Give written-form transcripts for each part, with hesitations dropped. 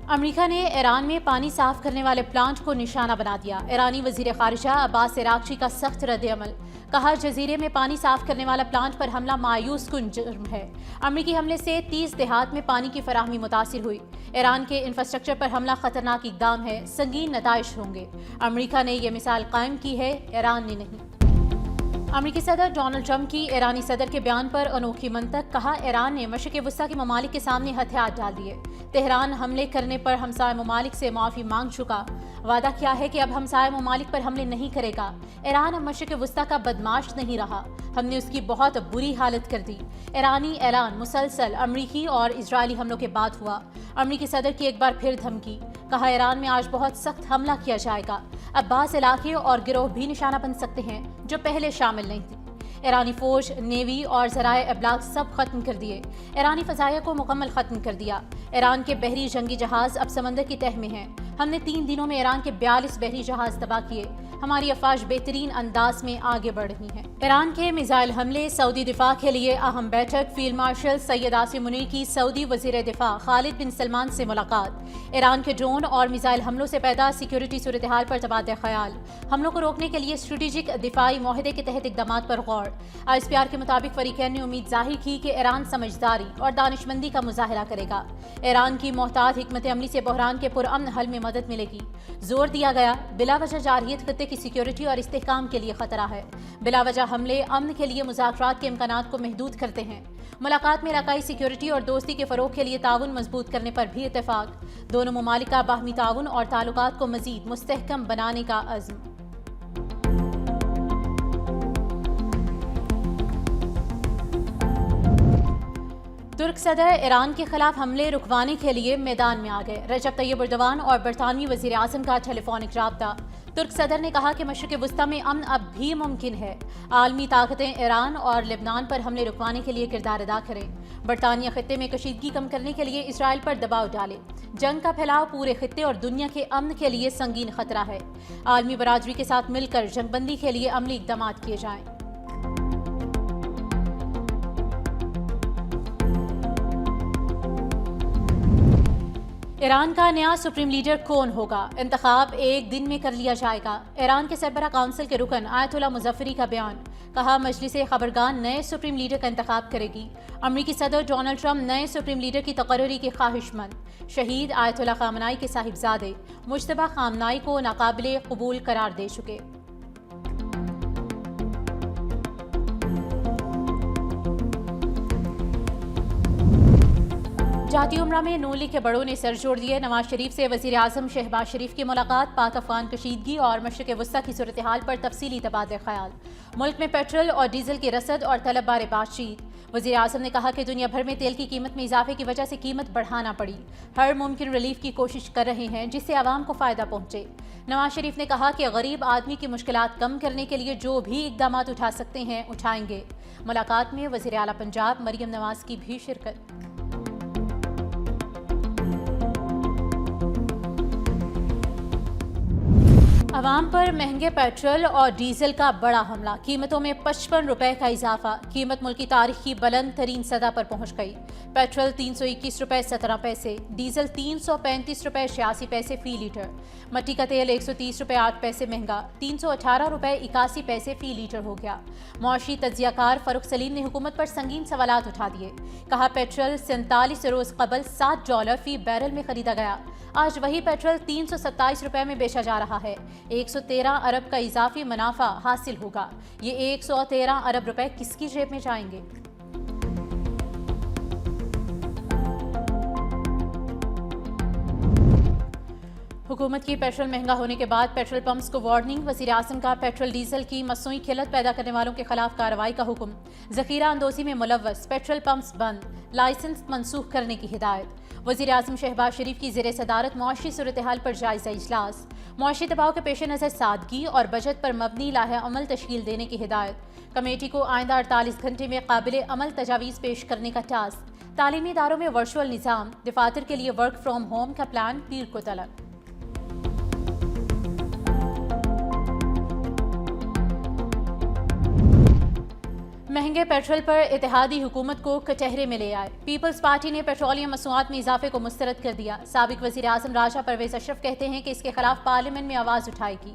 America ने Iran में पानी साफ करने वाले प्लांट को निशाना बना दिया। ईरानी वजीर खारिजा अब्बास इराक्ची का सख्त रद्द-ए-अमल। कहा, जजीरे में पानी साफ करने वाला प्लांट पर हमला मायूस कुन जुर्म है। अमेरिकी हमले से 30 देहात में पानी की फराहमी मुतासिर हुई। ईरान के इंफ्रास्ट्रक्चर पर हमला खतरनाक इकदाम है, संगीन नताइश होंगे। अमेरिका ने यह मिसाल कायम की है, ईरान ने नहीं। अमेरिकी सदर डोनाल्ड ट्रंप की ईरानी सदर के बयान पर अनोखी मंतक। कहा, ईरान ने मशरिक़ वस्ता के ममालिक के सामने हथियार डाल दिए। तेहरान हमले करने पर हमसाय ममालिक से माफ़ी मांग चुका। वादा किया है कि अब हमसाय ममालिक पर हमले नहीं करेगा। ईरान अब मशरिक़ वस्ता का बदमाश नहीं रहा, हमने उसकी बहुत बुरी हालत कर दी। ईरानी ऐलान मुसलसल अमरीकी और इजरायली हमलों के बाद हुआ। अमरीकी सदर की एक बार फिर धमकी। कहा, ईरान में आज बहुत सख्त हमला किया जाएगा। अब बास इलाके और गिरोह भी निशाना बन सकते हैं जो पहले शामिल नहीं थे। ईरानी फौज, नेवी और ज़राए अबलाग सब खत्म कर दिए। ईरानी फ़ज़ाइया को मुकम्मल खत्म कर दिया। ईरान के बहरी जंगी जहाज़ अब समंदर की तह में हैं। हमने 3 दिनों में ईरान के 42 बहरी जहाज़ तबाह किए। हमारी अफवाज बेहतरीन अंदाज में आगे बढ़ रही हैं। ईरान के मिसाइल हमले, सऊदी दिफा के लिए अहम बैठक। फील्ड मार्शल सैयद आसिम मुनीर की सऊदी वज़ीर दिफा खालिद बिन सलमान से मुलाकात। ईरान के ड्रोन और मिसाइल हमलों से पैदा सिक्योरिटी सूरत हाल पर तबादला ख्याल। हमलों को रोकने के लिए स्ट्रेटेजिक दिफाई मुआहदे के तहत इक़दाम पर गौर। ISPR के मुताबिक फरीकैन ने उम्मीद जाहिर की कि ईरान समझदारी और दानिशमंदी का मुजाहरा करेगा। ईरान की मोहतात हिकमत अमली से बहरान के पुरअमन हल में मदद मिलेगी। जोर दिया गया, बिलावजह जारहियत खत्ते की सिक्योरिटी और इस्तेहकाम के लिए खतरा है। बिलावजह हमले अमन के लिए मुज़ाकरात के इम्कानात को महदूद करते हैं। मुलाकात में इलाकाई सिक्योरिटी और दोस्ती के फ़रोग के लिए ताउन मजबूत करने पर भी इत्तेफाक। दोनों ममालिक का बाहमी ताउन और ताल्लुकात को मज़ीद मुस्तहकम बनाने का अज़्म। तुर्क सदर ईरान के खिलाफ हमले रुकवाने के लिए मैदान में आ गए। रजब तैयब एर्दोगान और बरतानवी वज़ीर आज़म का टेलीफोनिक राब्ता। तुर्क सदर ने कहा कि मशरिक़ वस्ता में अमन अब भी मुमकिन है। आलमी ताकतें ईरान और लेबनान पर हमले रुकवाने के लिए किरदार अदा करें। बरतानिया खित्ते में कशीदगी कम करने के लिए इसराइल पर दबाव डाले। जंग का फैलाव पूरे खित्ते और दुनिया के अमन के लिए संगीन खतरा है। आलमी बरादरी के साथ मिलकर जंगबंदी के लिए अमली इक़दाम किए जाएं। ईरान का नया सुप्रीम लीडर कौन होगा? इंतखाब एक दिन में कर लिया जाएगा। ईरान के सरबराह काउंसिल के रुकन आयतुल्लाह मुज़फ़्फ़री का बयान। कहा, मजलिस ख़बरगान नए सुप्रीम लीडर का इंतखाब करेगी। अमरीकी सदर डोनाल्ड ट्रंप नए सुप्रीम लीडर की तक़र्रुरी के ख्वाहिशमंद। शहीद आयतुल्लाह ख़ामनाई के साहिबजादे मुज्तबा ख़ामनाई को नाकाबिले क़बूल करार दे चुके। जाती उम्रा में नून लीग के बड़ों ने सर जोड़ दिए। नवाज शरीफ से वज़ीर आज़म शहबाज शरीफ की मुलाकात। पाक अफ़गान कशीदगी और मशरिक़ वस्ता की सूरत हाल पर तफसीली तबादला ख्याल। मुल्क में पेट्रोल और डीजल की रसद और तलब बारे बातचीत। वज़ीर आज़म ने कहा कि दुनिया भर में तेल की कीमत में इजाफे की वजह से कीमत बढ़ाना पड़ी। हर मुमकिन रिलीफ की कोशिश कर रहे हैं जिससे आवाम को फ़ायदा पहुँचे। नवाज शरीफ ने कहा कि गरीब आदमी की मुश्किलात कम करने के लिए जो भी इक़दाम उठा सकते हैं उठाएंगे। मुलाकात में वज़ीर आला पंजाब मरियम नवाज की भी शिरकत। अवाम पर महंगे पेट्रोल और डीजल का बड़ा हमला। कीमतों में 55 रुपए का इजाफा। कीमत मुल्क की तारीख की बुलंद तरीन सतह पर पहुंच गई। पेट्रोल 321 रुपए 17 पैसे, डीजल 335 रुपए 86 पैसे फी लीटर। मट्टी का तेल 130 रुपए 8 पैसे महंगा 318 रुपए 81 पैसे फी लीटर हो गया। मुआशी तज्जियाकार फरूख सलीम ने हुकूमत पर संगीन सवालात उठा दिए। कहा, पेट्रोल 47 रोज कबल $7 फी बैरल में खरीदा गया। आज वही पेट्रोल 327 रुपए में बेचा जा रहा है। 113 अरब का इजाफी मुनाफा हासिल होगा। ये 113 अरब रुपए किसकी जेब में जाएंगे? हुकूमत की पेट्रोल महंगा होने के बाद पेट्रोल पंप्स को वार्निंग। वज़ीर आज़म का पेट्रोल डीजल की मसनूई किल्लत पैदा करने वालों के खिलाफ कार्रवाई का हुक्म। ज़ख़ीरा अंदोज़ी में मुलव्वस पेट्रोल पंप्स बंद, लाइसेंस मनसूख करने की हिदायत। वज़ीर आज़म शहबाज शरीफ की ज़ेर सदारत मुआशी सूरत हाल पर जायज़ा इजलास। मुआशी दबाव के पेश नज़र सादगी और बजट पर मबनी लाहे अमल तश्कील देने की हिदायत। कमेटी को आइंदा 48 घंटे में काबिल अमल तजावीज़ पेश करने का टास्क। तालीमी इदारों में वर्चुअल निज़ाम। दफातर के लिए वर्क फ्राम होम का प्लान पीर को तलब। महंगे पेट्रोल पर इत्तेहादी हुकूमत को कचहरे में ले आए। पीपल्स पार्टी ने पेट्रोलियम मसनूआत में इजाफे को मुस्तरद कर दिया। साबिक वज़ीर आज़म राजा परवेज अशरफ कहते हैं कि इसके खिलाफ पार्लियामेंट में आवाज़ उठाएगी।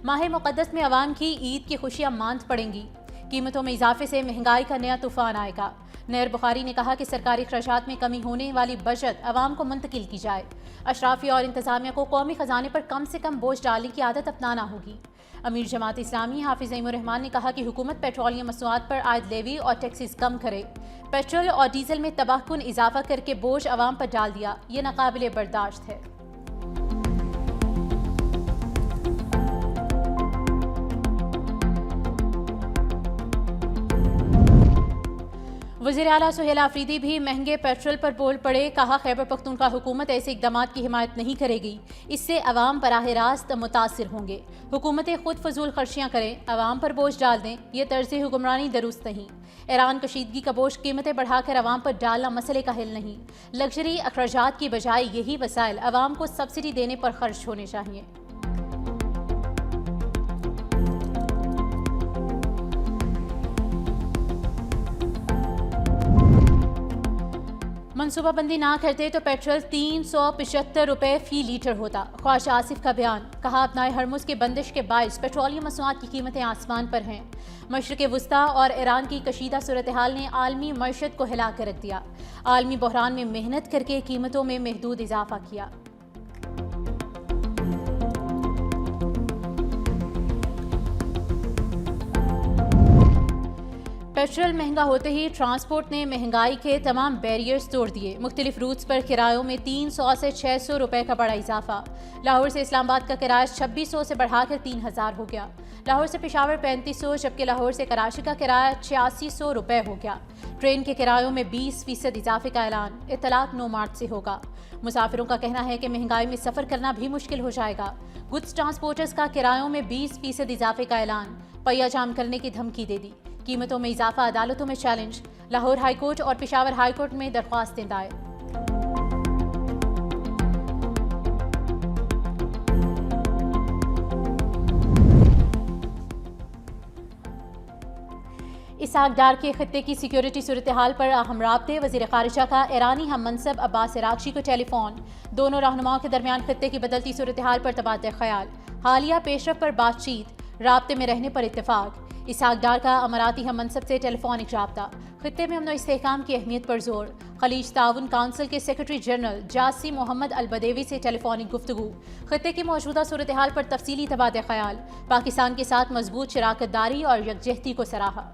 माह मुक़द्दस में अवाम की ईद की खुशियाँ मांद पड़ेंगी। कीमतों में इजाफे से महंगाई का नया तूफान आएगा। नैर बुखारी ने कहा कि सरकारी खर्चात में कमी होने वाली बजट अवाम को मुंतकिल की जाए। अशराफी और इंतजामिया को कौमी खजाने पर कम से कम बोझ डालने की आदत अपनाना होगी। अमीर जमात इस्लामी हाफिज ईमुर रहमान ने कहा कि हुकूमत पेट्रोलियम मसनूआत पर आयद लेवी और टैक्सेस कम करे। पेट्रोल और डीजल में तबाहकुन इजाफा करके बोझ अवाम पर डाल दिया, ये नाकाबिले बर्दाश्त है। वज़ीर आला सुहेल आफरीदी भी महंगे पेट्रोल पर बोल पड़े। कहा, खैबर पख्तूनख्वा हुकूमत ऐसे इक़दाम की हिमायत नहीं करेगी, इससे अवाम बराह रास्त मुतासिर होंगे। हुकूमतें खुद फजूल खर्चियाँ करें, अवाम पर बोझ डाल दें, यह तर्ज़ हुक्मरानी दुरुस्त नहीं। ईरान कशीदगी का बोझ कीमतें बढ़ाकर अवाम पर डालना मसले का हल नहीं। लग्जरी अखराजात की बजाय यही वसाइल अवाम को सब्सिडी देने पर खर्च होने चाहिए। मनसूबाबंदी ना करते तो पेट्रोल 375 रुपये फ़ी लीटर होता। ख्वाजा आसिफ का बयान। कहा, अपनाए हरमुज़ के बंदिश के बायस पेट्रोलियम मसनूआत की कीमतें आसमान पर हैं। मशरिक़ वुस्ता और ईरान की कशीदा सूरत हाल ने आलमी मईशत को हिला कर रख दिया। आलमी बहरान में मेहनत करके कीमतों में महदूद इजाफा किया। पेट्रोल महंगा होते ही ट्रांसपोर्ट ने महंगाई के तमाम बैरियर्स तोड़ दिए। मुख्तलिफ रूट्स पर किरायों में 300 से 600 रुपए का बड़ा इजाफा। लाहौर से इस्लामाबाद का किराया 2600 से बढ़ाकर 3000 हो गया। लाहौर से पेशावर 3500, जबकि लाहौर से कराची का किराया 8600 रुपए हो गया। ट्रेन के किरायों में 20% इजाफे का ऐलान। इत्तलाक 9 मार्च से होगा। मुसाफिरों का कहना है कि महंगाई में सफ़र करना भी मुश्किल हो जाएगा। गुड्स ट्रांसपोर्टर्स का किरायों में 20% इजाफे का ऐलान। पहिया जाम करने की धमकी दे दी। कीमतों में इजाफा, अदालतों में चैलेंज। लाहौर हाईकोर्ट और पेशावर हाईकोर्ट में दरख्वास्तें दायर। इसहाक डार के खत्ते की सिक्योरिटी सूरत हाल पर अहम राब्ते। वज़ीर ख़ारिजा का ईरानी हम मनसब अब्बास इराक़ची को टेलीफोन। दोनों रहनुमाओं के दरमियान खत्ते की बदलती सूरत हाल पर तबादला ख्याल। हालिया पेशरफ पर बातचीत, राब्ते में रहने पर इत्तेफाक। इसहाक डार का अमाराती हम मनसब से टेलीफोनिक राब्ता। खित्ते में अमन और इस्तेहकाम की अहमियत पर जोर। खलीज ताउन काउंसिल के सेक्रेटरी जनरल जासी मोहम्मद अल बदेवी से टेलीफोनिक गुफ्तगू। खित्ते की मौजूदा सूरत हाल पर तफसीली तबादला ख्याल। पाकिस्तान के साथ मजबूत शराकत दारी और यकजहती को सराहा।